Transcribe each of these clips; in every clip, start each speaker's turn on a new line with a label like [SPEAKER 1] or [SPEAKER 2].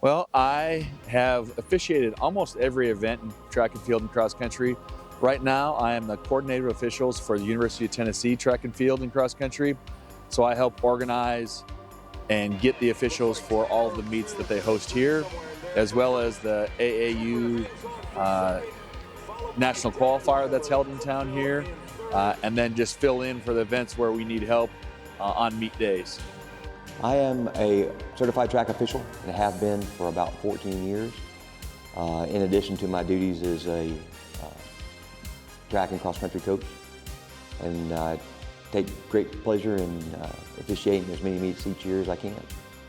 [SPEAKER 1] Well, I have officiated almost every event in track and field and cross country. Right now, I am the coordinator of officials for the University of Tennessee track and field and cross country. So I help organize and get the officials for all of the meets that they host here, as well as the AAU national qualifier that's held in town here, and then just fill in for the events where we need help on meet days.
[SPEAKER 2] I am a certified track official and have been for about 14 years. In addition to my duties as a track and cross country coach, and I take great pleasure in officiating as many meets each year as I can.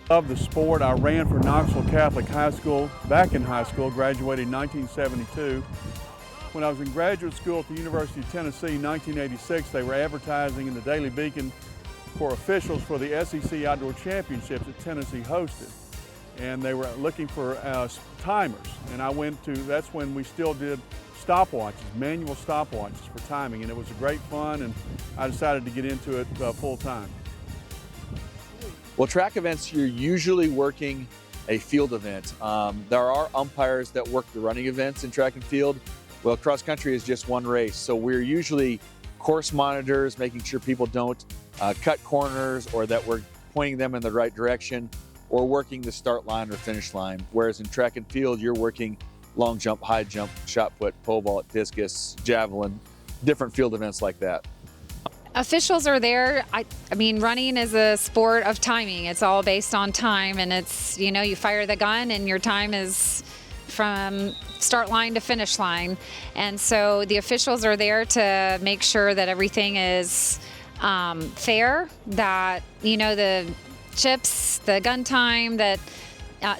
[SPEAKER 3] Love the sport. I ran for Knoxville Catholic High School back in high school, graduated in 1972. When I was in graduate school at the University of Tennessee in 1986, they were advertising in the Daily Beacon for officials for the SEC Outdoor Championships that Tennessee hosted. And they were looking for timers. And I went to, that's when we still did stopwatches, manual stopwatches for timing. And it was a great fun, and I decided to get into it full time.
[SPEAKER 1] Well, track events, you're usually working a field event. There are umpires that work the running events in track and field. Well, cross country is just one race. So we're usually course monitors, making sure people don't cut corners, or that we're pointing them in the right direction, or working the start line or finish line. Whereas in track and field, you're working long jump, high jump, shot put, pole vault, discus, javelin, different field events like that.
[SPEAKER 4] Officials are there. I mean, running is a sport of timing. It's all based on time, and it's, you know, you fire the gun and your time is from start line to finish line. And so the officials are there to make sure that everything is fair, that, you know, the chips, the gun time, that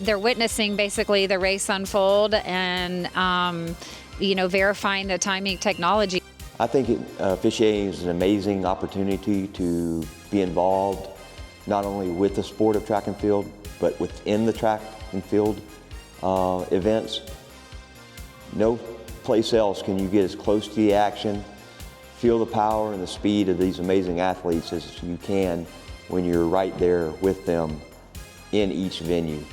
[SPEAKER 4] they're witnessing basically the race unfold, and, you know, verifying the timing technology.
[SPEAKER 2] I think officiating is an amazing opportunity to be involved not only with the sport of track and field, but within the track and field events. No place else can you get as close to the action, feel the power and the speed of these amazing athletes as you can when you're right there with them in each venue.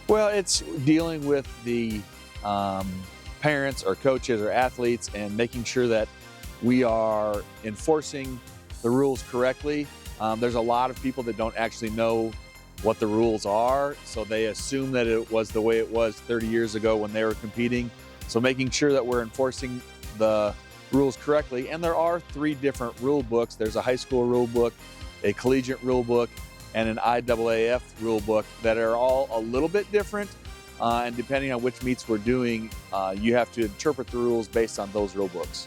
[SPEAKER 1] Well, it's dealing with the parents or coaches or athletes and making sure that we are enforcing the rules correctly. There's a lot of people that don't actually know what the rules are, so they assume that it was the way it was 30 years ago when they were competing. So making sure that we're enforcing the rules correctly. And there are 3 different rule books. There's a high school rule book, a collegiate rule book, and an IAAF rule book that are all a little bit different. And depending on which meets we're doing, you have to interpret the rules based on those rule books.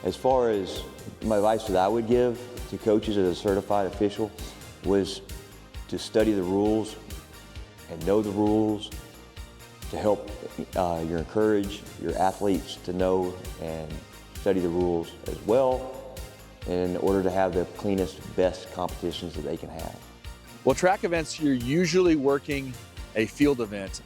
[SPEAKER 2] As far as my advice that I would give to coaches as a certified official was to study the rules and know the rules, to help encourage your athletes to know and study the rules as well, in order to have the cleanest, best competitions that they can have.
[SPEAKER 1] Well, track events, you're usually working a field event.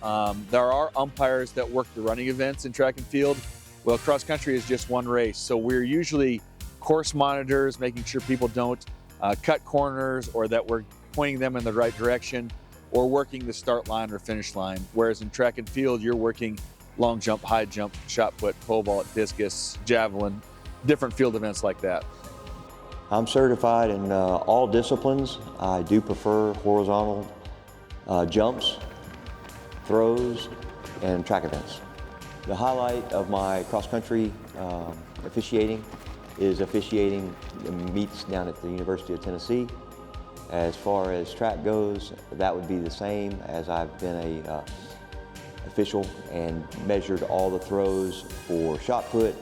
[SPEAKER 1] There are umpires that work the running events in track and field. Well, cross country is just one race. So we're usually course monitors, making sure people don't cut corners, or that we're pointing them in the right direction, or working the start line or finish line. Whereas in track and field, you're working long jump, high jump, shot put, pole vault, discus, javelin, different field events like that.
[SPEAKER 2] I'm certified in all disciplines. I do prefer horizontal jumps, throws, and track events. The highlight of my cross-country officiating is officiating the meets down at the University of Tennessee. As far as track goes, that would be the same, as I've been a official and measured all the throws for shot put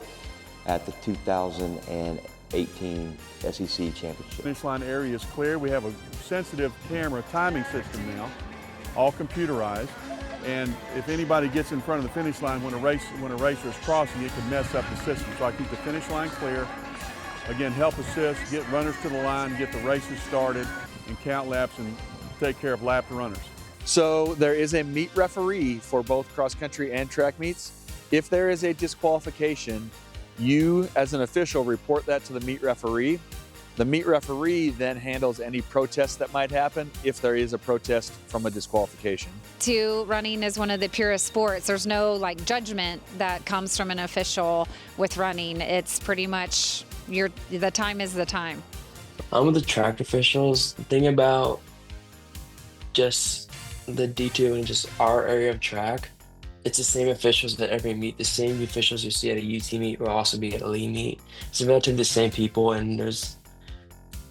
[SPEAKER 2] at the 2018 SEC Championship.
[SPEAKER 3] Finish line area is clear. We have a sensitive camera timing system now, all computerized. And if anybody gets in front of the finish line when a racer is crossing, it can mess up the system. So I keep the finish line clear. Again, help assist, get runners to the line, get the races started, and count laps and take care of lapped runners.
[SPEAKER 1] So there is a meet referee for both cross country and track meets. If there is a disqualification, you as an official report that to the meet referee. The meet referee then handles any protest that might happen if there is a protest from a disqualification.
[SPEAKER 4] Running is one of the purest sports. There's no like judgment that comes from an official with running. It's pretty much the time is the time.
[SPEAKER 5] With the track officials, the thing about just the D2 and just our area of track, it's the same officials at every meet. The same officials you see at a UT meet will also be at a Lee meet. It's relatively the same people, and there's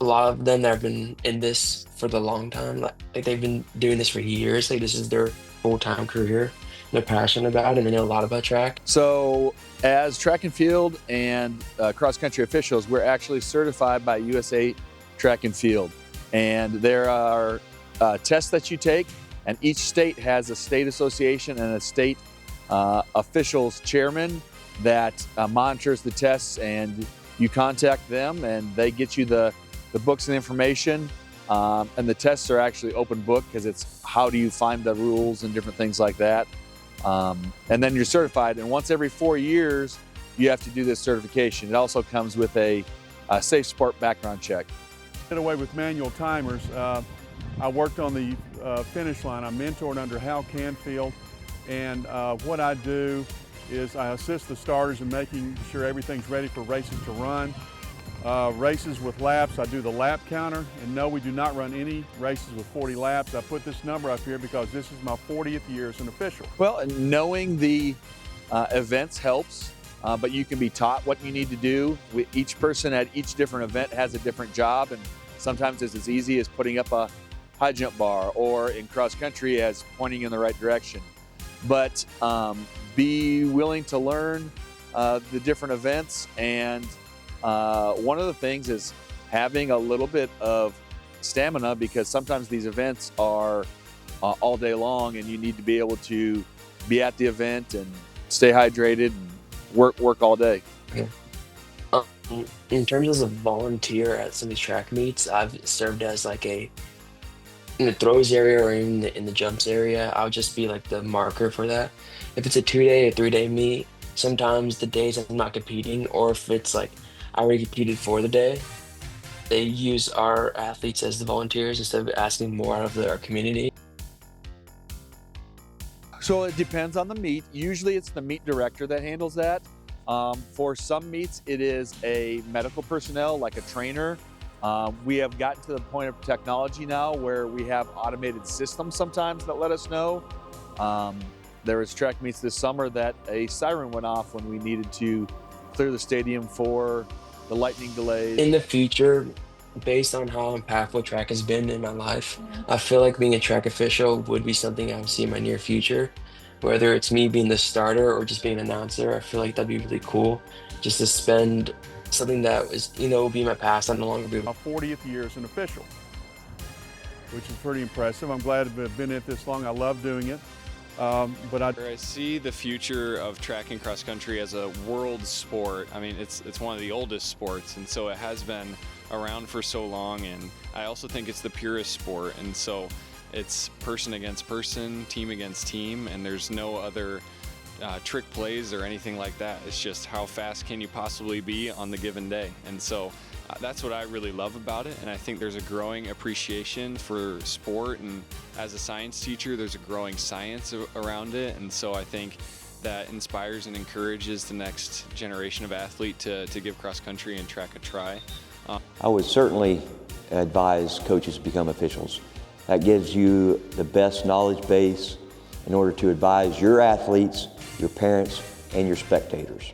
[SPEAKER 5] a lot of them that have been in this for the long time. Like they've been doing this for years. Like this is their full-time career. They're passionate about it, and they know a lot about track.
[SPEAKER 1] So as track and field and cross-country officials, we're actually certified by USA Track and Field. And there are tests that you take, and each state has a state association and a state officials chairman that monitors the tests, and you contact them and they get you the books and information. And the tests are actually open book because it's how do you find the rules and different things like that. And then you're certified, and once every 4 years you have to do this certification. It also comes with a safe sport background check.
[SPEAKER 3] Get away with manual timers. I worked on the finish line. I mentored under Hal Canfield, and what I do is I assist the starters in making sure everything's ready for races to run. Races with laps, I do the lap counter, and no, we do not run any races with 40 laps. I put this number up here because this is my 40th year as an official.
[SPEAKER 1] Well, knowing the events helps, but you can be taught what you need to do. Each person at each different event has a different job, and sometimes it's as easy as putting up a high jump bar, or in cross country as pointing in the right direction. But be willing to learn the different events, and one of the things is having a little bit of stamina, because sometimes these events are all day long and you need to be able to be at the event and stay hydrated and work all day.
[SPEAKER 5] Okay. In terms of a volunteer at some of these track meets, I've served as like in the throws area or even in the jumps area. I'll just be like the marker for that. If it's a 2-day or 3-day meet, sometimes the days I'm not competing, or if it's like I already competed for the day, they use our athletes as the volunteers instead of asking more out of our community.
[SPEAKER 1] So it depends on the meet. Usually it's the meet director that handles that. For some meets, it is a medical personnel, like a trainer. We have gotten to the point of technology now where we have automated systems sometimes that let us know. There was track meets this summer that a siren went off when we needed to clear the stadium for the lightning delays.
[SPEAKER 5] In the future, based on how impactful track has been in my life, I feel like being a track official would be something I would see in my near future. Whether it's me being the starter or just being an announcer, I feel like that'd be really cool. Just to spend something that was, will be my past. I'm no longer be
[SPEAKER 3] my 40th year as an official, which is pretty impressive. I'm glad to have been at this long. I love doing it. But
[SPEAKER 6] I see the future of track and cross country as a world sport. I mean, it's one of the oldest sports, and so it has been around for so long. And I also think it's the purest sport, and so it's person against person, team against team, and there's no other trick plays or anything like that. It's just how fast can you possibly be on the given day, and so that's what I really love about it. And I think there's a growing appreciation for sport, and as a science teacher, there's a growing science around it, and so I think that inspires and encourages the next generation of athlete to give cross country and track a try.
[SPEAKER 2] I would certainly advise coaches to become officials. That gives you the best knowledge base in order to advise your athletes, your parents, and your spectators.